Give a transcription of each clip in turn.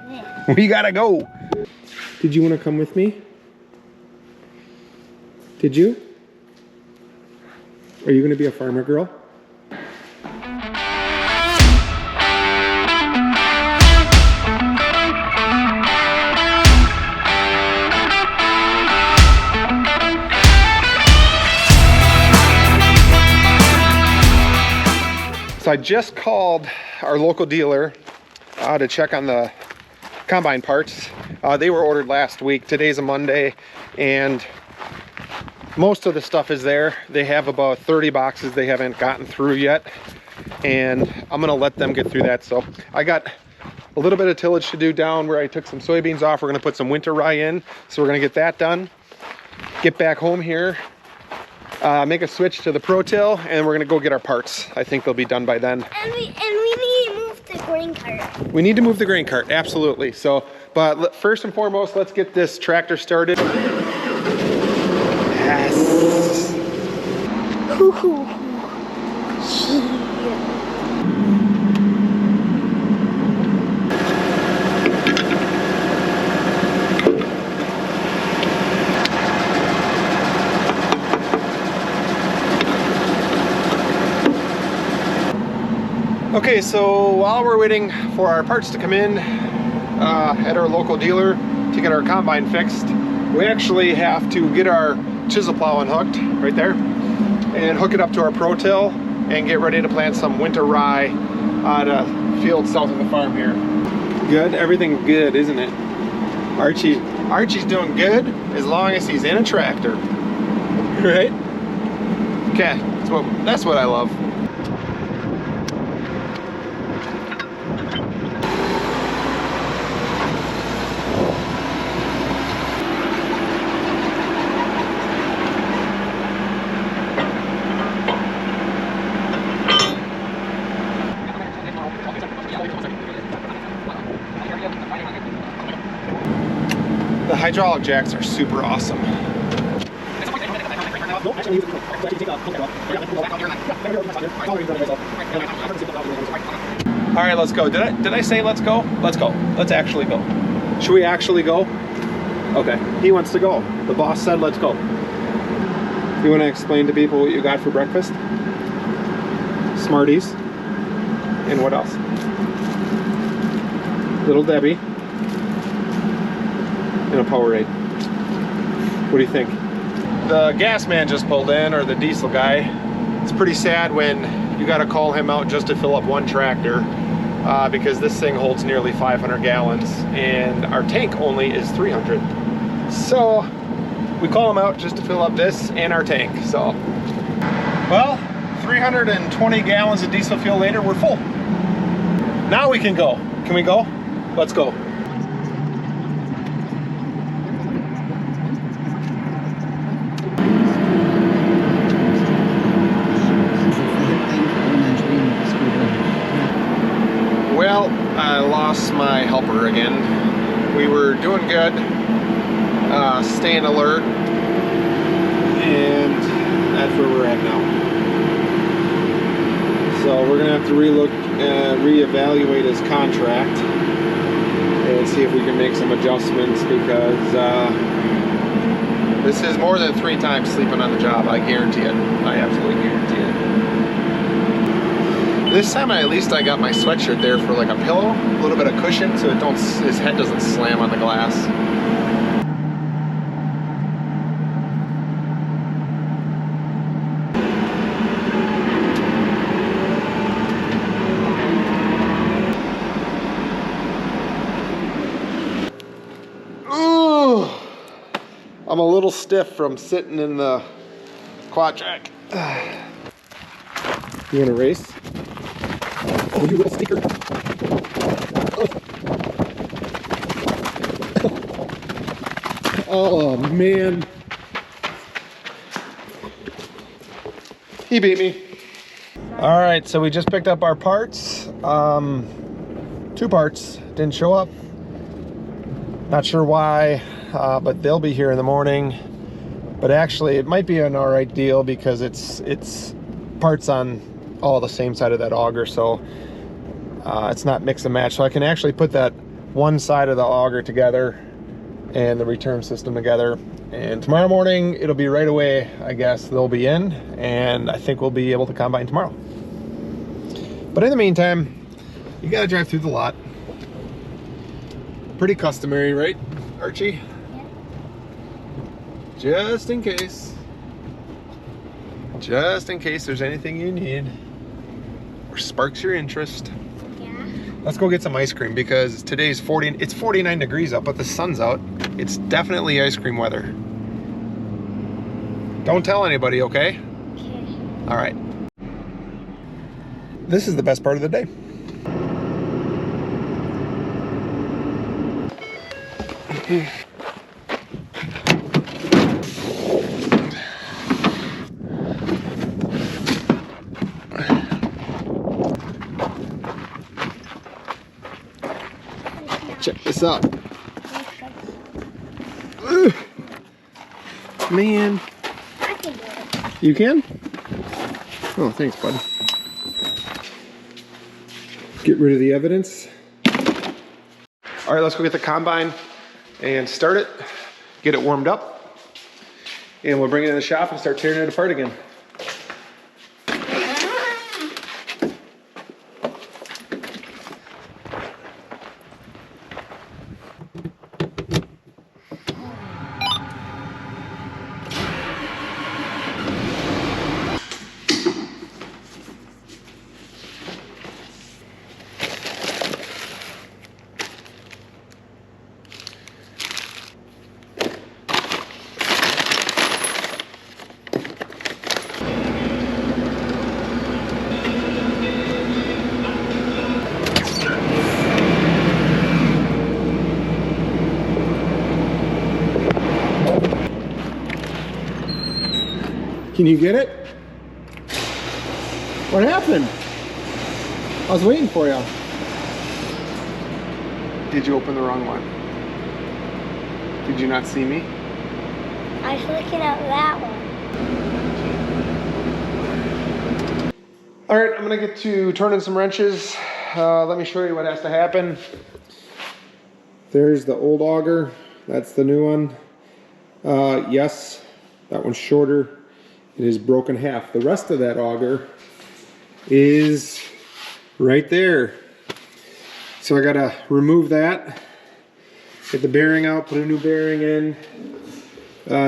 Yeah. We gotta go. Did you want to come with me? Did you? Are you gonna be a farmer girl? So I just called our local dealer to check on the combine parts. They were ordered last week. Today's a Monday, and most of the stuff is there. They have about 30 boxes they haven't gotten through yet, and I'm gonna let them get through that. So I got a little bit of tillage to do down where I took some soybeans off. We're gonna put some winter rye in, so we're gonna get that done. Get back home here, make a switch to the Pro-Till, and we're gonna go get our parts. I think they'll be done by then. And we need to move the grain cart. We need to move the grain cart, absolutely. So, but first and foremost, let's get this tractor started. Yes. Hoo-hoo. Okay, so while we're waiting for our parts to come in at our local dealer to get our combine fixed, we actually have to get our chisel plow unhooked right there and hook it up to our Pro-Till and get ready to plant some winter rye at a field south of the farm here. Good, everything's good, isn't it? Archie's doing good as long as he's in a tractor, right? Okay, that's what I love. The hydraulic jacks are super awesome. All right, let's go. Did I say let's go? Let's go. Let's actually go. Should we actually go? Okay, he wants to go. The boss said let's go. You want to explain to people what you got for breakfast? Smarties. And what else? Little Debbie. And a Powerade. What do you think? The gas man just pulled in, or the diesel guy. It's pretty sad when you got to call him out just to fill up one tractor because this thing holds nearly 500 gallons and our tank only is 300. So we call him out just to fill up this and our tank. So, well, 320 gallons of diesel fuel later, we're full. Now we can go. Can we go? Let's go. Well, I lost my helper again. We were doing good, staying alert, and that's where we're at now. So we're gonna have to reevaluate his contract and see if we can make some adjustments, because this is more than 3 times sleeping on the job. I guarantee it. I absolutely guarantee it. This time at least I got my sweatshirt there for like a pillow, a little bit of cushion, so his head doesn't slam on the glass. Ooh, I'm a little stiff from sitting in the quad track. You want to race? Oh, you little stinker. Oh, man. He beat me. All right, so we just picked up our parts. 2 parts didn't show up. Not sure why, but they'll be here in the morning. But actually, it might be an all right deal because it's parts on all the same side of that auger, so it's not mix and match. So I can actually put that one side of the auger together and the return system together. And tomorrow morning, it'll be right away, I guess. They'll be in, and I think we'll be able to combine tomorrow. But in the meantime, you gotta drive through the lot. Pretty customary, right, Archie? Yeah. Just in case. Just in case there's anything you need or sparks your interest. Yeah. Let's go get some ice cream because today's 49 degrees up, but the sun's out. It's definitely ice cream weather. Don't tell anybody, okay? Okay. All right. This is the best part of the day. Check this out. Ugh. Man. I can do it. You can? Oh, thanks, bud. Get rid of the evidence. All right, let's go get the combine and start it, get it warmed up, and we'll bring it in the shop and start tearing it apart again. Can you get it? What happened? I was waiting for you. Did you open the wrong one? Did you not see me? I was looking at that one. All right, I'm gonna get to turning some wrenches. Let me show you what has to happen. There's the old auger. That's the new one. Yes, that one's shorter. It is broken half. The rest of that auger is right there. So I gotta remove that, get the bearing out, put a new bearing in,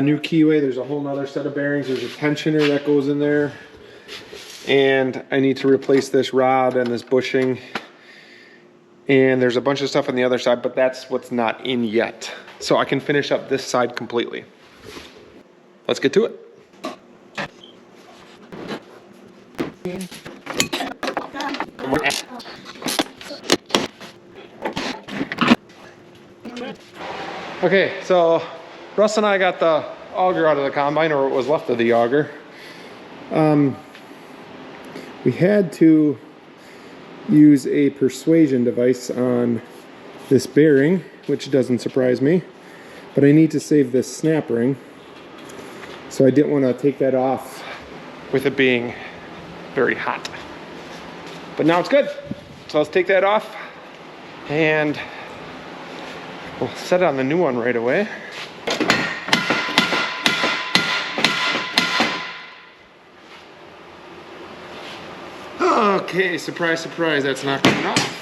new keyway. There's a whole nother set of bearings. There's a tensioner that goes in there. And I need to replace this rod and this bushing. And there's a bunch of stuff on the other side, but that's what's not in yet. So I can finish up this side completely. Let's get to it. Okay, so Russ and I got the auger out of the combine, or what was left of the auger. We had to use a persuasion device on this bearing, which doesn't surprise me, but I need to save this snap ring, so I didn't want to take that off with it being very hot. But now it's good. So let's take that off and we'll set it on the new one right away. Okay, surprise, surprise, that's not coming off.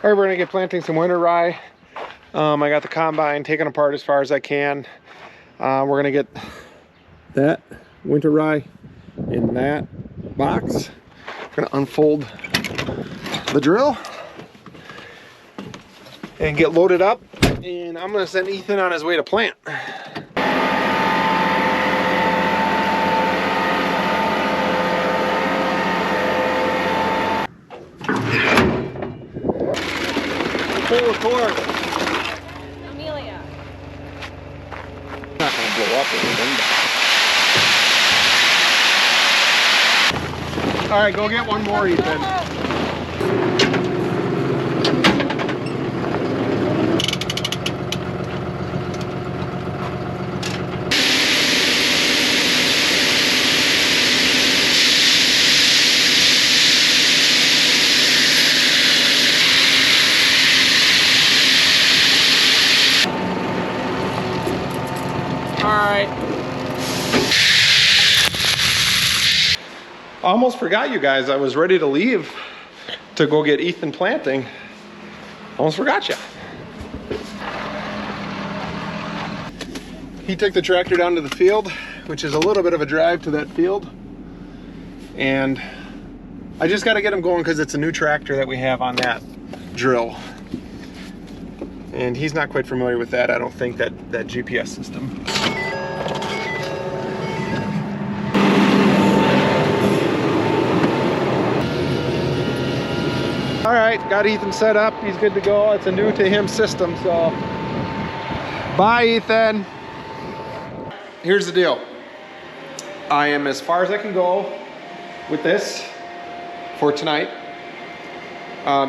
All right, we're gonna get planting some winter rye. I got the combine taken apart as far as I can. We're gonna get that winter rye in that box. We're gonna unfold the drill and get loaded up, and I'm gonna send Ethan on his way to plant. Full record. Amelia. Not gonna blow up or anything. All right, go get one more, Ethan. almost forgot you guys. I was ready to leave to go get Ethan planting. Almost forgot you. He took the tractor down to the field, which is a little bit of a drive to that field. And I just got to get him going because it's a new tractor that we have on that drill. And he's not quite familiar with that, I don't think, that GPS system. All right, got Ethan set up. He's good to go. It's a new to him system, so bye, Ethan. Here's the deal. I am as far as I can go with this for tonight.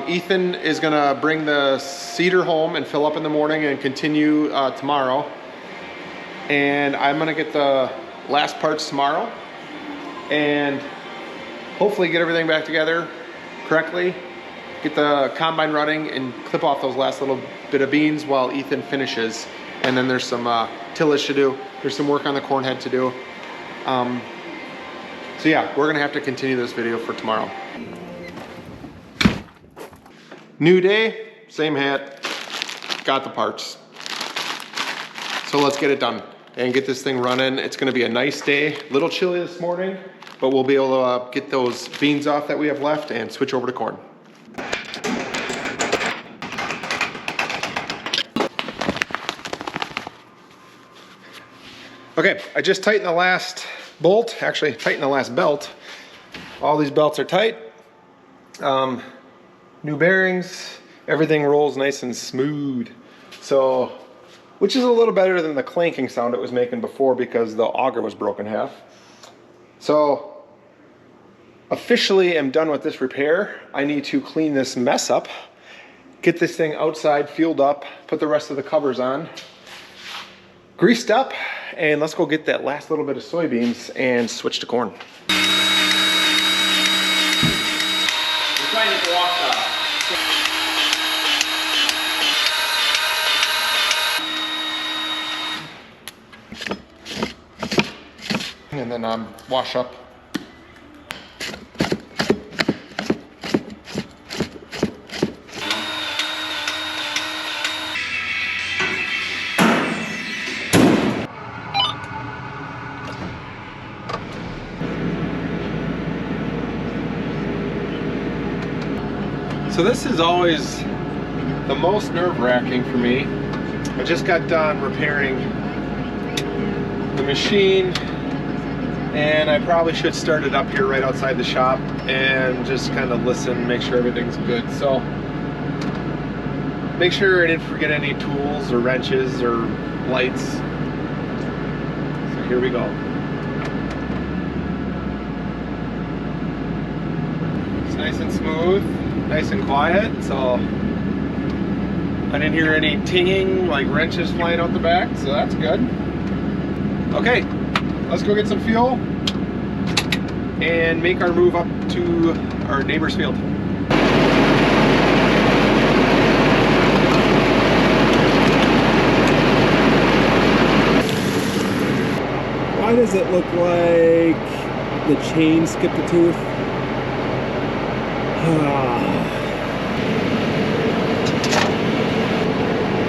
Ethan is gonna bring the seeder home and fill up in the morning and continue tomorrow. And I'm gonna get the last parts tomorrow and hopefully get everything back together correctly, get the combine running and clip off those last little bit of beans while Ethan finishes. And then there's some tillage to do. There's some work on the corn head to do. So yeah, we're gonna have to continue this video for tomorrow. New day, same hat, got the parts. So let's get it done and get this thing running. It's gonna be a nice day, a little chilly this morning, but we'll be able to get those beans off that we have left and switch over to corn. Okay, I just tightened the last bolt, actually tightened the last belt. All these belts are tight. New bearings, everything rolls nice and smooth. So, which is a little better than the clanking sound it was making before because the auger was broken half. So, officially am done with this repair. I need to clean this mess up, get this thing outside, fueled up, put the rest of the covers on, greased up, and let's go get that last little bit of soybeans and switch to corn. We're trying to walk and then wash up. So this is always the most nerve-wracking for me. I just got done repairing the machine and I probably should start it up here right outside the shop and just kind of listen, make sure everything's good. So make sure I didn't forget any tools or wrenches or lights. So here we go. It's nice and smooth. Nice and quiet, so I didn't hear any tinging like wrenches flying out the back, so that's good. Okay, let's go get some fuel and make our move up to our neighbor's field. Why does it look like the chain skipped a tooth?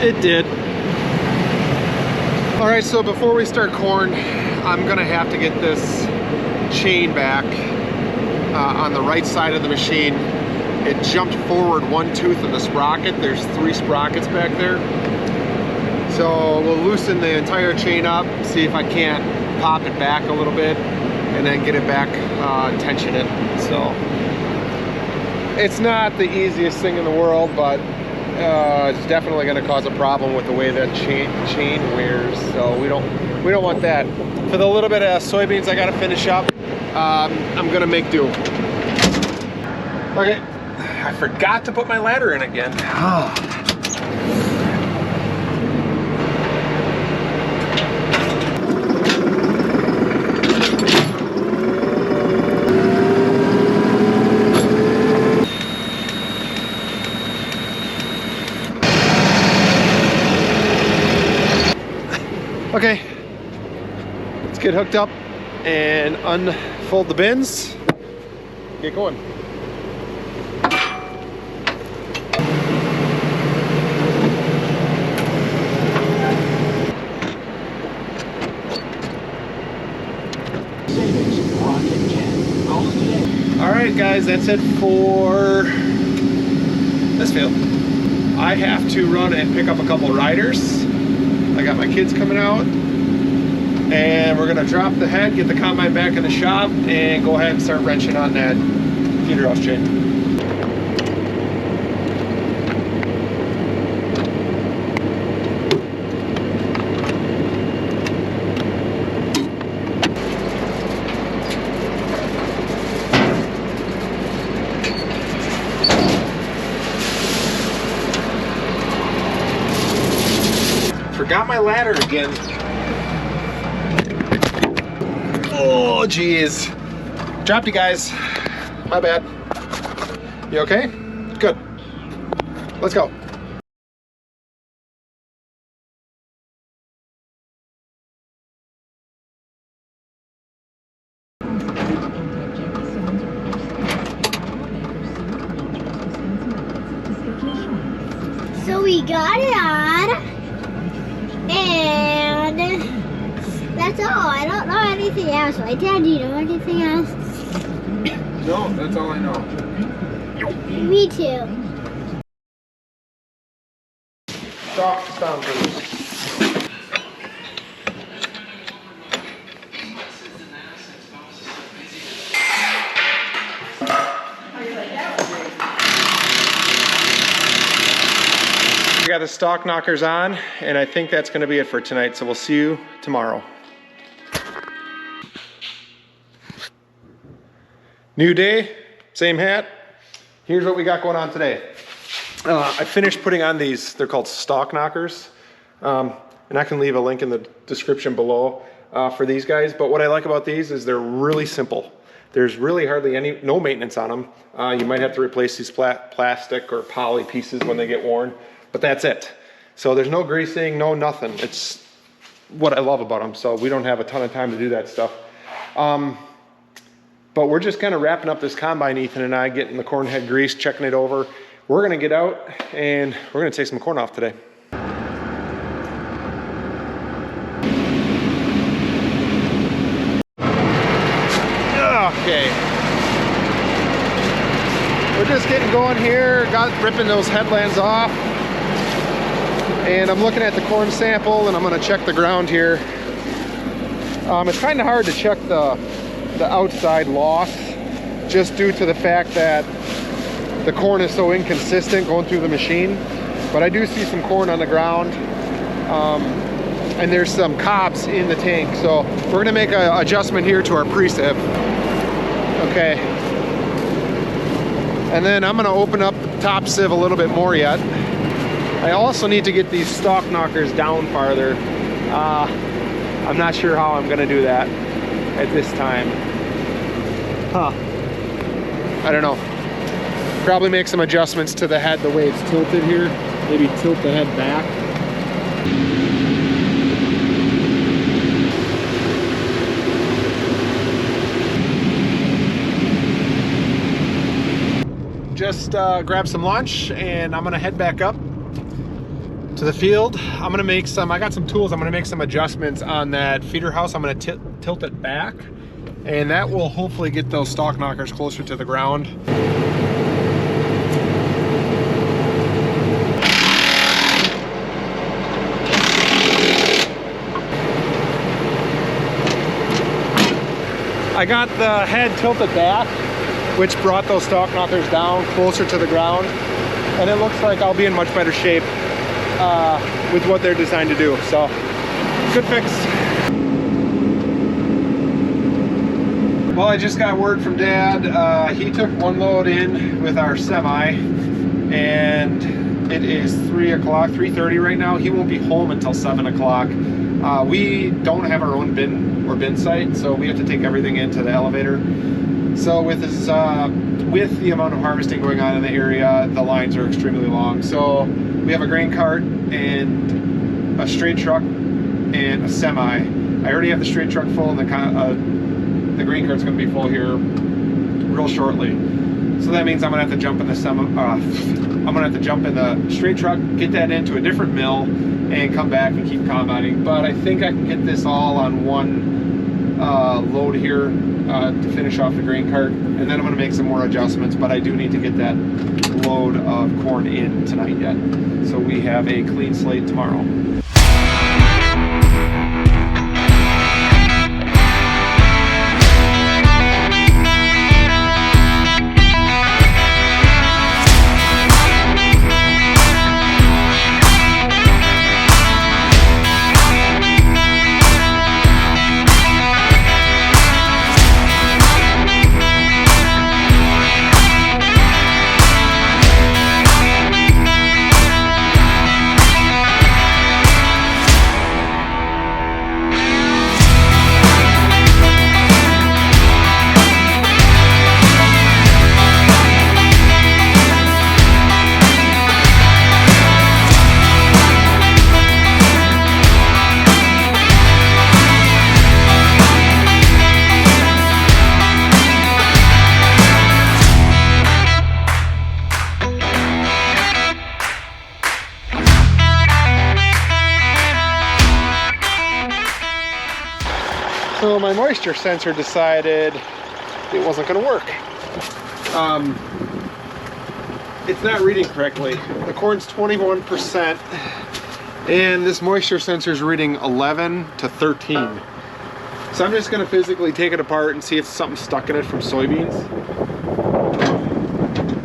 It did. All right, so before we start corn, I'm gonna have to get this chain back on the right side of the machine. It jumped forward one tooth of the sprocket. There's 3 sprockets back there. So we'll loosen the entire chain up, see if I can't pop it back a little bit, and then get it back, tension it. So it's not the easiest thing in the world, but it's definitely going to cause a problem with the way that chain wears. So we don't want that. For the little bit of soybeans I got to finish up, I'm going to make do. Okay, I forgot to put my ladder in again. Okay, let's get hooked up and unfold the bins. get going. All right, guys, that's it for this field. I have to run and pick up a couple riders. I got my kids coming out, and we're gonna drop the head, get the combine back in the shop, and go ahead and start wrenching on that feeder house chain. Forgot my ladder again. Oh, geez. Dropped you guys. My bad. You okay? Good. Let's go. So we got it on. And that's all. I don't know anything else. Right, Dad? Do you know anything else? No, that's all I know. Me too. Stock stompers. We got the stock knockers on, and I think that's going to be it for tonight, so we'll see you tomorrow. New day, same hat. Here's what we got going on today. I finished putting on these, they're called stock knockers, and I can leave a link in the description below for these guys, but what I like about these is they're really simple. There's really hardly no maintenance on them. You might have to replace these plastic or poly pieces when they get worn, but that's it. So there's no greasing, no nothing. It's what I love about them. So we don't have a ton of time to do that stuff. But we're just kind of wrapping up this combine, Ethan and I, getting the corn head greased, checking it over. We're gonna get out and we're gonna take some corn off today. Okay. We're just getting going here, ripping those headlands off. And I'm looking at the corn sample and I'm gonna check the ground here. It's kind of hard to check the outside loss just due to the fact that the corn is so inconsistent going through the machine. But I do see some corn on the ground and there's some cobs in the tank. So we're gonna make an adjustment here to our pre-sieve. Okay. And then I'm gonna open up the top sieve a little bit more yet. I also need to get these stock knockers down farther. I'm not sure how I'm gonna do that at this time. I don't know. Probably make some adjustments to the head the way it's tilted here. Maybe tilt the head back. Just grab some lunch and I'm gonna head back up to the field. I'm gonna make I got some tools. I'm gonna make some adjustments on that feeder house. I'm gonna tilt it back, and that will hopefully get those stock knockers closer to the ground. I got the head tilted back, which brought those stock knockers down closer to the ground, and it looks like I'll be in much better shape with what they're designed to do. So good fix. Well, I just got word from Dad. He took one load in with our semi, and it is 3:30 right now. He won't be home until 7 o'clock. We don't have our own bin site, so we have to take everything into the elevator. So with this, with the amount of harvesting going on in the area, the lines are extremely long. So we have a grain cart and a straight truck and a semi. I already have the straight truck full, and the grain cart's going to be full here real shortly. So that means I'm gonna have to jump in the I'm gonna have to jump in the straight truck, get that into a different mill, and come back and keep combining. But I think I can get this all on one load here to finish off the grain cart, and then I'm gonna make some more adjustments. But I do need to get that load of corn in tonight yet, so we have a clean slate tomorrow. So my moisture sensor decided it wasn't going to work. It's not reading correctly. The corn's 21%, and this moisture sensor is reading 11 to 13. So I'm just going to physically take it apart and see if something's stuck in it from soybeans,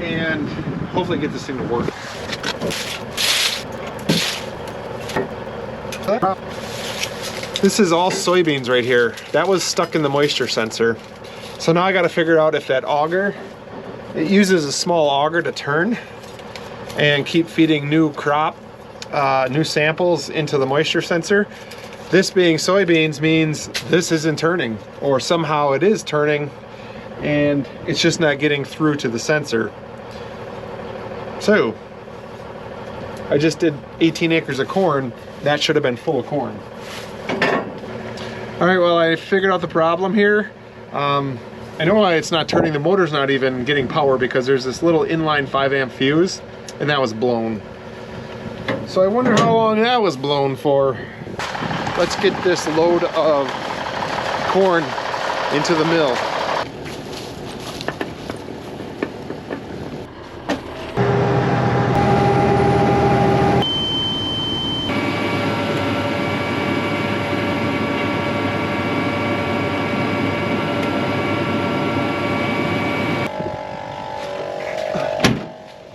and hopefully get this thing to work. This is all soybeans right here. That was stuck in the moisture sensor. So now I got to figure out if that auger, it uses a small auger to turn and keep feeding new crop, new samples into the moisture sensor. This being soybeans means this isn't turning, or somehow it is turning and it's just not getting through to the sensor. So I just did 18 acres of corn. That should have been full of corn. All right, well, I figured out the problem here. I know why it's not turning. The motor's not even getting power because there's this little inline 5 amp fuse, and that was blown. So I wonder how long that was blown for. Let's get this load of corn into the mill.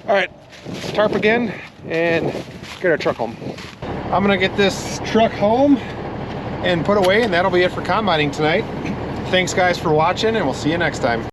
All right, tarp again and get our truck home. I'm gonna get this truck home and put away, and that'll be it for combining tonight. Thanks guys for watching, and we'll see you next time.